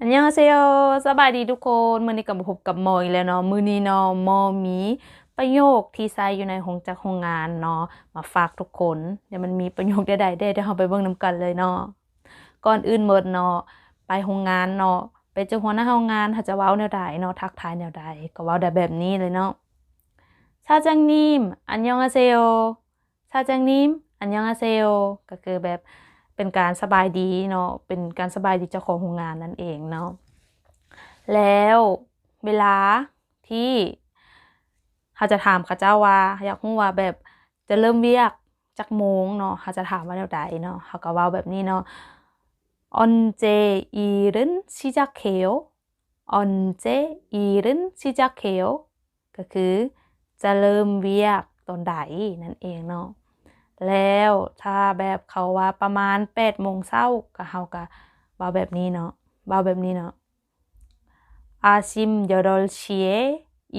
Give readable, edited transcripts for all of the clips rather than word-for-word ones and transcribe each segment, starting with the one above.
อันยองอาเซโยสบายดีทุกคนมื้อนี้ก็มาพบกับหมออีกแล้วเนาะมื้อนี้เนาะหมอมีประโยคที่ใช้อยู่ในโรงงานเนาะมาฝากทุกคนเดี๋ยวมันมีประโยคใดๆเดี๋ยวเราไปเบิ่งนำกันเลยเนาะก่อนอื่นหมดเนาะไปโรงงานเนาะไปเจอหัวหน้าโรงงานเขาจะเว้าแนวใดเนาะทักทายแนวใดก็เว้าได้แบบนี้เลยเนาะ사장님 안녕하세요 사장님 안녕하세요ก็คือแบบเป็นการสบายดีเนาะเป็นการสบายดีเจ้าของโรงงานนั่นเองเนาะแล้วเวลาที่เขาจะถามเขาเจ้าว่าอยากรู้ว่าแบบจะเริ่มเวียกจักโมงเนาะเขาจะถามว่าแนวใดเนาะเขาก็เว้าแบบนี้เนาะ언제 일은 시작해요 언제 일은 시작해요ก็คือจะเริ่มเวียกตอนใดนั่นเองเนาะแล้วถ้าแบบเขาว่าประมาณ8 โมงเช้าก็เฮาก็เว้าแบบนี้เนาะเว้าแบบนี้เนาะ 아침 8시에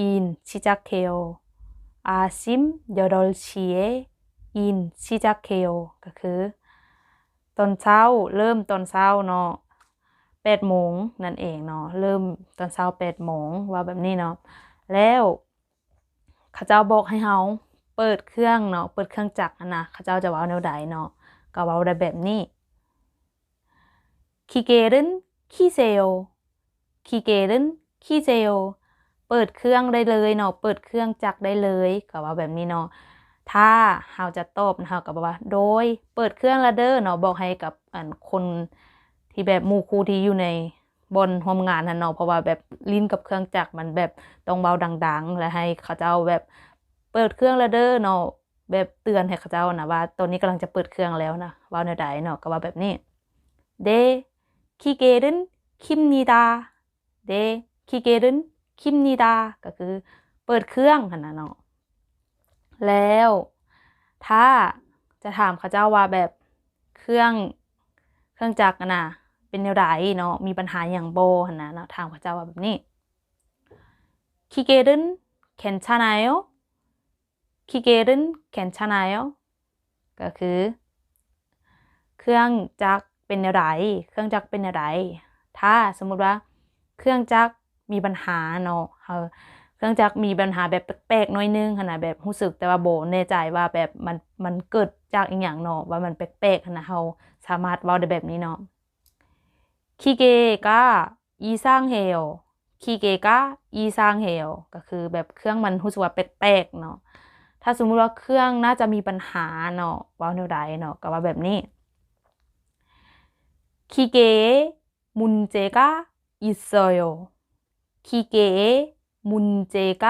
일 시작해요. 아침 8시에 일 시작해요. ก็คือตอนเช้าเริ่มตอนเช้าเนาะ8 โมงนั่นเองเนาะเริ่มตอนเช้า8 โมงว่าแบบนี้เนาะแล้วเขาเจ้าบอกให้เฮาเปิดเครื่องเนาะเปิดเครื่องจักรนะเขาเจ้าจะเว้าแนวใดเนาะก็เว้าได้แบบนี้ 기계는 키세요. 기계는 키세요. เปิดเครื่องได้เลยเนาะเปิดเครื่องจักรได้เลยก็ว่าแบบนี้เนาะถ้าเฮาจะตอบเฮาก็บอกว่าโดยเปิดเครื่องละเด้อเนาะบอกให้กับคนที่แบบหมู่ครูที่อยู่ในบนร่วมงานนั่นเนาะเพราะว่าแบบลิ้นกับเครื่องจักรมันแบบต้องเบาดังๆและให้เขาเจ้าแบบเปิดเครื่องละเด้อเนาะแบบเตือนให้เขาเจ้านะว่าตอนนี้กำลังจะเปิดเครื่องแล้วนะว่าแนวใดเนาะก็ว่าแบบนี้เด้ 기계는 킵니다. 네, 기계는 킵니다. ก็คือเปิดเครื่องหั่นน่ะเนาะแล้วถ้าจะถามเขาเจ้าว่าแบบเครื่องจักรน่ะเป็นแนวใดเนาะมีปัญหาหยังบ่หั่นน่ะเนาะถามเขาเจ้าว่าแบบนี้ 기계는 괜찮아요? 기계는 괜찮아요? ก็คือเครื่องจักรเป็นแนวใดเครื่องจักรเป็นแนวใดถ้าสมมุติว่าเครื่องจักรมีปัญหาเนาะเครื่องจักรมีปัญหาแบบแปลกๆหน่อยนึงขนาดแบบรู้สึกแต่ว่าบ่แน่ใจว่าแบบมันเกิดจากอีหยังเนาะว่ามันแปลกๆขนาดเฮาสามารถเว้าได้แบบนี้เนาะ 기계가 이상해요. 기계가 이상해요. ก็คือแบบเครื่องมันรู้สึกว่าแปลกๆเนาะถ้าสมมุติว่าเครื่องน่าจะมีปัญหาเนาะเว้าแนวใดเนาะก็ว่าแบบนี้ 기계에 문제가 있어요. 기계에 문제가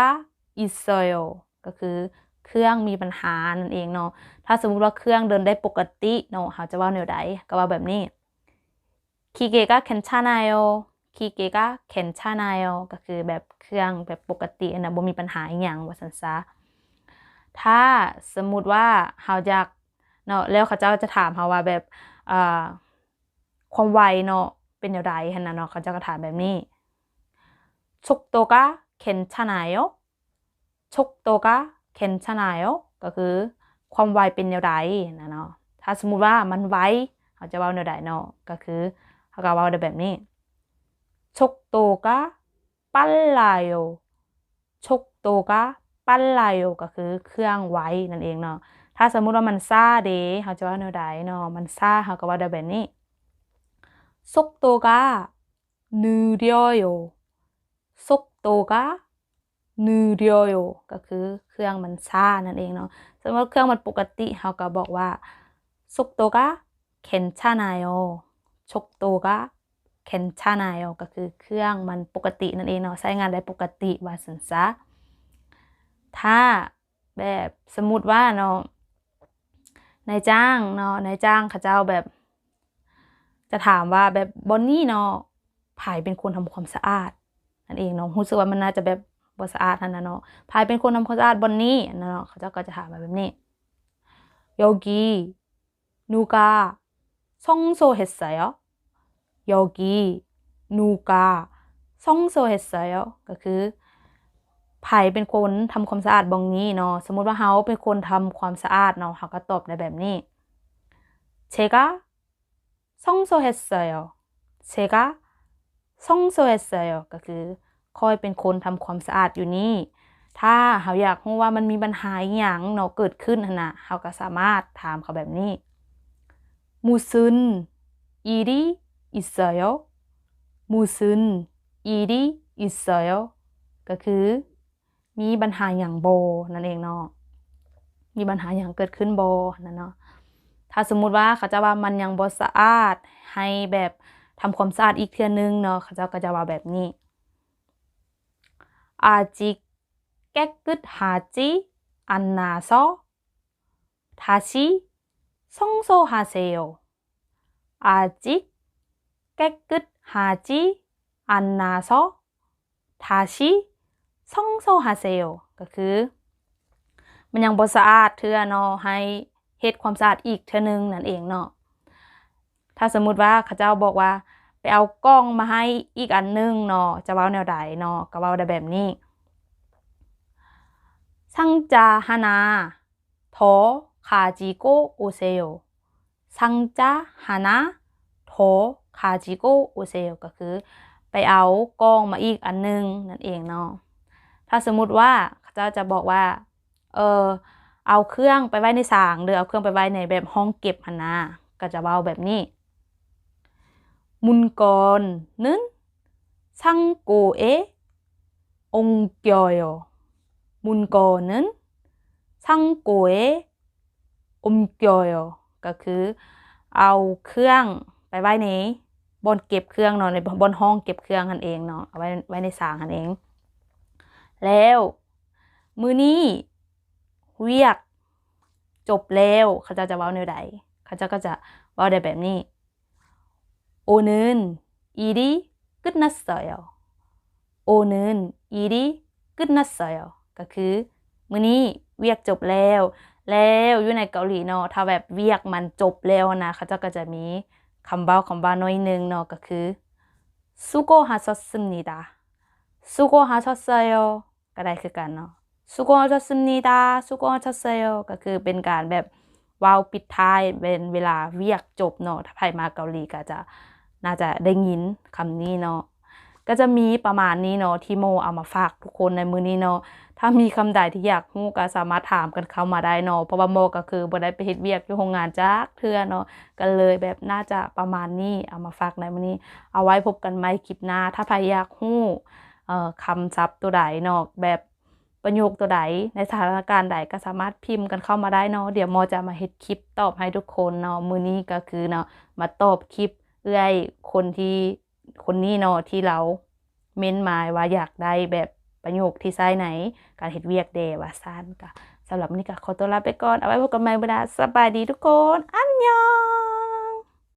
있어요. ก็คือเครื่องมีปัญหานั่นเองเนาะถ้าสมมุติว่าเครื่องเดินได้ปกติเนาะเขาจะว่าแนวใดก็ว่าแบบนี้ 기계가 괜찮아요. 기계가 괜찮아요. ก็คือแบบเครื่องแบบปกตินะบ่มีปัญหาอีหยังว่าซั่นซะถ้าสมมุติว่าเฮาอยากเนาะแล้วเขาเจ้าจะถามเฮาว่าแบบความไวเนาะเป็นแนวใดหั่นน่ะเนาะเขาเจ้าก็ถามแบบนี้ 속도가 괜찮아요? 속도가 괜찮아요? ก็คือความไวเป็นแนวใดนะเนาะถ้าสมมุติว่ามันไวเขาจะเว้าแนวใดเนาะก็คือเขาก็เว้าได้แบบนี้ 속도가 빨라요. 속도가 빨라요 ก็คือเครื่องไวนั่นเองเนาะถ้าสมมุติว่ามันช้าเด้เขาจะเว้าแนวใดเนาะมันช้าเขาก็เว้าได้แบบนี้ 속도가 느려요. 속도가 느려요 ก็คือเครื่องมันช้านั่นเองเนาะสมมุติเครื่องมันปกติเขาก็บอกว่า 속도가 괜찮아요. 속도가 괜찮아요 ก็คือเครื่องมันปกตินั่นเองเนาะใช้งานได้ปกติว่าซั่นซะถ้าแบบสมมุติว่าเนาะนายจ้างเนาะนายจ้างเขาเจ้าแบบจะถามว่าแบบบอนนี่เนาะไผเป็นคนทำความสะอาดนั่นเองเนาะรู้สึกว่ามันน่าจะแบบบ่สะอาดนั่นน่ะเนาะไผเป็นคนทำความสะอาดบอนนี่นั่นเนาะเขาเจ้าก็จะถามมาแบบนี้ 여기 누가 청소했어요? 여기 누가 청소했어요? ก็คือไผเป็นคนทำความสะอาดบ่องนี้เนาะสมมุติว่าเฮาเป็นคนทำความสะอาดเนาะเฮาก็ตอบได้แบบนี้ 제가 청소했어요. 제가 청소했어요 ก็คือคอยเป็นคนทำความสะอาดอยู่นี่ถ้าเขาอยากรู้ว่ามันมีปัญหาอหย่างเนาะเกิดขึ้นหั่นน่ะเขาก็สามารถถามเขาแบบนี้무슨 일이 있어요? 무슨 일이 있어요? ก็คือมีปัญหาอย่างโบนั่นเองเนาะมีปัญหาอย่างเกิดขึ้นโบนั่นเนาะถ้าสมมุติว่าเขาจะว่ามันยังบ่สะอาดให้แบบทำความสะอาดอีกเทื่อนึงเนาะเขาเจ้าก็จะว่าแบบนี้ 아직 깨끗하지 않아서 다시 청소하세요. 아직 깨끗하지 않아서 다시 청소하세요. ก็คือมันยังบ่สะอาดเทื่อเนาะให้เฮ็ดความสะอาดอีกเทื่อนึงนั่นเองเนาะถ้าสมมุติว่าเขาเจ้าบอกว่าไปเอากล้องมาให้อีกอันนึงเนาะจะเว้าแนวใดเนาะก็เว้าได้แบบนี้ 상자 하나 더 가지고 오세요. 상자 하나 더 가지고 오세요 ก็คือไปเอากล้องมาอีกอันนึงนั่นเองเนาะถ้าสมมุติว่าเขาจะบอกว่าเอาเครื่องไปไว้ในศาลหรือเอาเครื่องไปไว้ในแบบห้องเก็บหั่นนะก็จะเว้าแบบนี้ 문건은 창고에 옮겨요. 문건은 창고에 옮겨요 ก็คือเอาเครื่องไปไว้ในบนเก็บเครื่องเนาะในบนห้องเก็บเครื่องนั่นเองเนาะเอาไว้ในศาลนั่นเองแล้วมื้อนี้เวียกจบแล้วเขาจะเว้าแนวใดเขาก็จะเว้าได้แบบนี้ 오는 일이 끝났어요. 오는 일이 끝났어요 ก็คือมื้อนี้เวียกจบแล้วอยู่ในเกาหลีเนาะถ้าแบบเวียกมันจบแล้วนะเขาก็จะมีคำเว้าน้อยนึงเนาะก็คือ 수고하셨습니다. 수고하셨어요 ก็ได้คือกันเนาะ 수고하셨습니다. 수고하셨어요 ก็คือเป็นการแบบเว้าปิดท้ายเป็นเวลาเวียกจบเนาะถ้าใครมาเกาหลีก็จะน่าจะได้ยินคำนี้เนาะก็จะมีประมาณนี้เนาะที่โมเอามาฝากทุกคนในมื้อนี้เนาะถ้ามีคำใดที่อยากรู้ก็สามารถถามกันเข้ามาได้เนาะเพราะว่าโมก็คือบ่ได้ไปเฮ็ดเวียกอยู่โรงงานจักเทื่อเนาะก็เลยแบบน่าจะประมาณนี้เอามาฝากในมื้อนี้เอาไว้พบกันใหม่คลิปหน้าถ้าใครอยากรู้คำศัพท์ตัวใดเนาะแบบประโยคตัวใดในสถานการณ์ใดก็สามารถพิมพ์กันเข้ามาได้เนาะเดี๋ยวโมจะมาเฮ็ดคลิปตอบให้ทุกคนเนาะมื้อนี้ก็คือเนาะมาตอบคลิปคนนี้เนาะที่เราเม้นมาว่าอยากได้แบบประโยคที่ใช้ไหนการเฮ็ดเวียกเดว่าซั่นก็สำหรับมื้อนี้ก็ขอตัวลาไปก่อนเอาไว้พบกันใหม่มื้อหน้าสบายดีทุกคนอันยอง